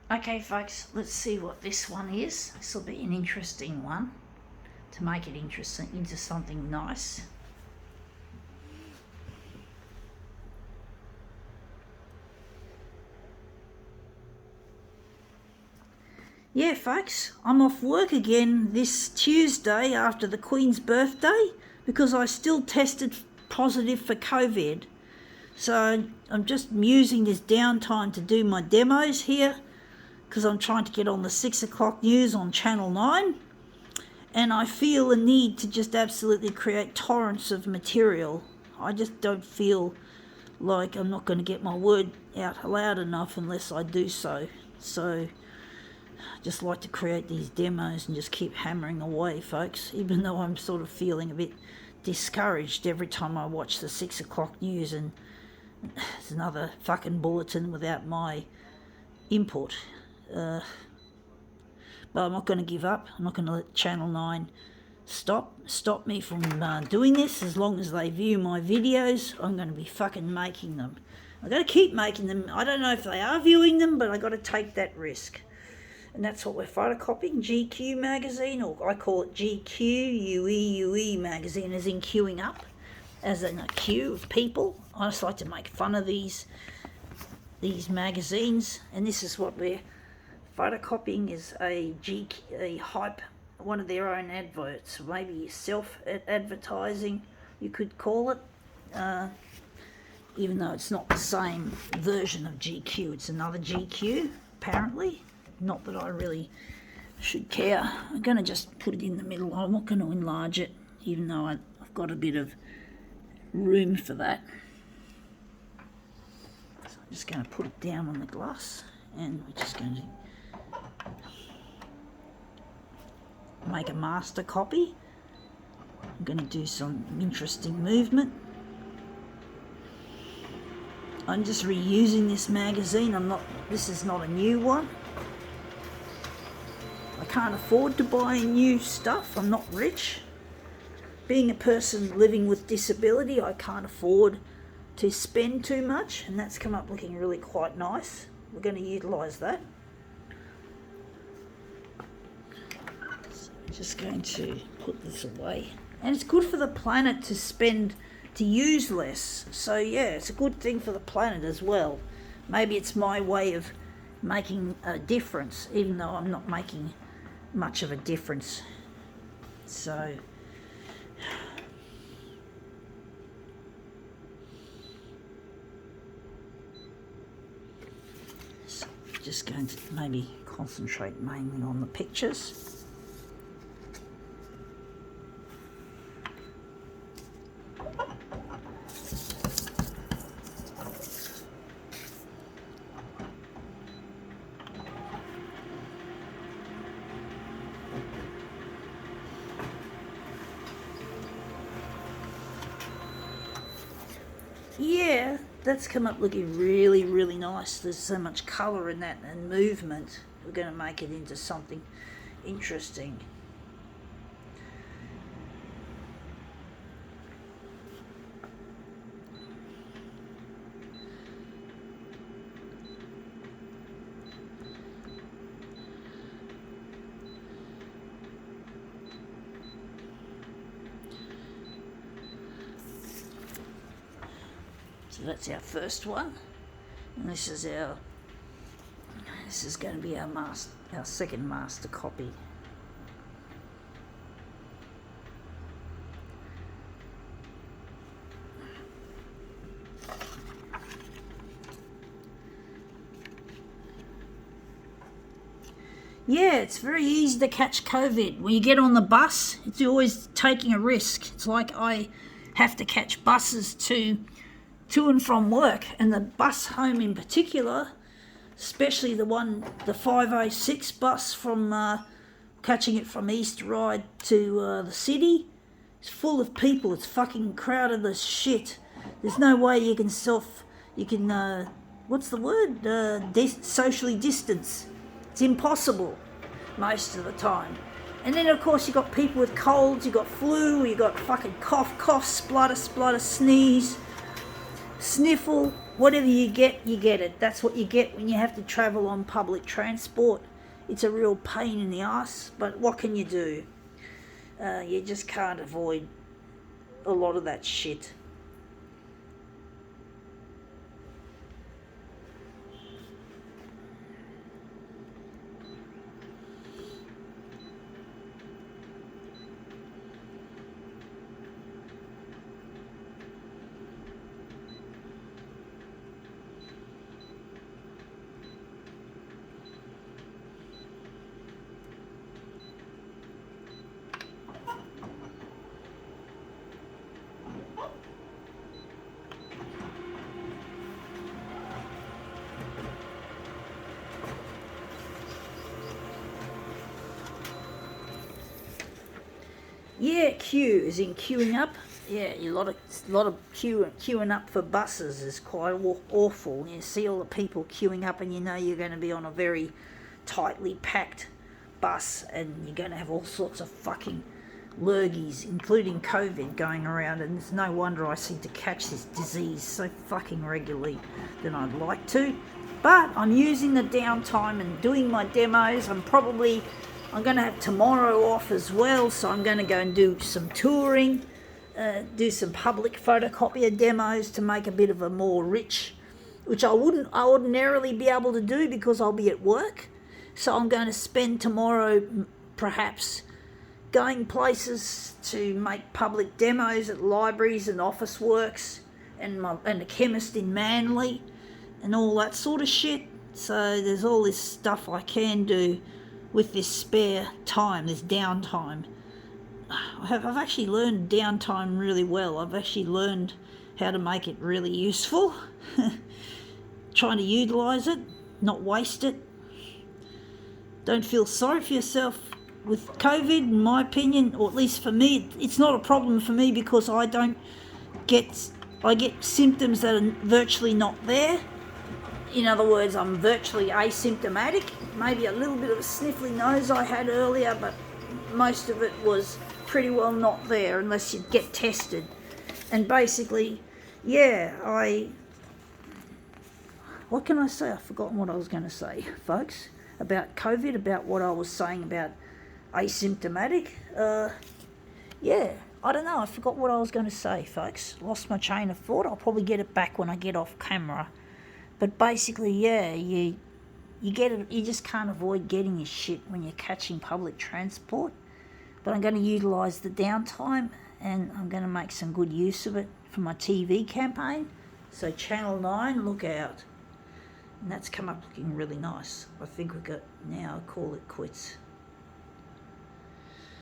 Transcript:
Okay folks, let's see what this one is. This will be an interesting one to make it interesting into something nice. Yeah folks, I'm off work again this Tuesday after the Queen's birthday because I still tested positive for COVID. So I'm just using this downtime to do my demos here because I'm trying to get on the 6 o'clock news on Channel 9, and I feel a need to just absolutely create torrents of material. I just don't feel like I'm not going to get my word out loud enough unless I do so. So I just like to create these demos and just keep hammering away, folks, even though I'm sort of feeling a bit discouraged every time I watch the 6 o'clock news and there's another fucking bulletin without my input. But I'm not going to give up. I'm not going to let Channel 9 stop me from doing this. As long as they view my videos, I'm going to be fucking making them. I've got to keep making them. I don't know if they are viewing them, but I've got to take that risk. And that's what we're photocopying. GQueue magazine, or I call it GQueue magazine, as in queuing up, as in a queue of people. I just like to make fun of these magazines, and this is what we're photocopying, is a hype, one of their own adverts, maybe self-advertising you could call it, even though it's not the same version of GQueue. It's another GQueue, apparently. Not that I really should care. I'm going to just put it in the middle. I'm not going to enlarge it, even though I've got a bit of room for that. So I'm just going to put it down on the glass, and we're just going to make a master copy. I'm going to do some interesting movement. I'm just reusing this magazine. This is not a new one. I can't afford to buy new stuff. I'm not rich. Being a person living with disability, I can't afford to spend too much, and that's come up looking really quite nice. We're going to utilise that. So I'm just going to put this away. And it's good for the planet to use less. So yeah, it's a good thing for the planet as well. Maybe it's my way of making a difference, even though I'm not making much of a difference. So just going to maybe concentrate mainly on the pictures. Yeah, that's come up looking really, really nice. There's so much colour in that and movement. We're going to make it into something interesting. So that's our first one, and this is going to be our second master copy. Yeah, it's very easy to catch COVID. When you get on the bus, it's always taking a risk. It's like I have to catch buses to and from work, and the bus home in particular, especially the 506 bus from catching it from East Ryde to the city, it's full of people. It's fucking crowded as shit. There's no way you can what's the word, socially distance. It's impossible most of the time. And then of course you got people with colds, you got flu, you got fucking cough, splutter, sneeze, sniffle, whatever you get it. That's what you get when you have to travel on public transport. It's a real pain in the ass, but what can you do? You just can't avoid a lot of that shit. Yeah, queue is in queuing up. Yeah, a lot of queuing up for buses is quite awful. You see all the people queuing up, and you know you're going to be on a very tightly packed bus, and you're going to have all sorts of fucking lurgies, including COVID, going around. And it's no wonder I seem to catch this disease so fucking regularly than I'd like to. But I'm using the downtime and doing my demos. I'm going to have tomorrow off as well, so I'm going to go and do some touring, do some public photocopier demos to make a bit of a more rich, which I wouldn't ordinarily be able to do because I'll be at work. So I'm going to spend tomorrow perhaps going places to make public demos at libraries and office works and a chemist in Manly and all that sort of shit. So there's all this stuff I can do with this spare time, this downtime. I've actually learned downtime really well. I've actually learned how to make it really useful. Trying to utilise it, not waste it. Don't feel sorry for yourself with COVID, in my opinion, or at least for me. It's not a problem for me because I get symptoms that are virtually not there. In other words, I'm virtually asymptomatic. Maybe a little bit of a sniffly nose I had earlier, but most of it was pretty well not there unless you get tested. And basically, yeah, what can I say? I've forgotten what I was going to say, folks, about COVID, about what I was saying about asymptomatic. Yeah, I don't know. I forgot what I was going to say, folks. Lost my chain of thought. I'll probably get it back when I get off camera. But basically, yeah, you get it. You just can't avoid getting this shit when you're catching public transport. But I'm going to utilise the downtime, and I'm going to make some good use of it for my TV campaign. So Channel 9, look out. And that's come up looking really nice. I think now I'll call it quits.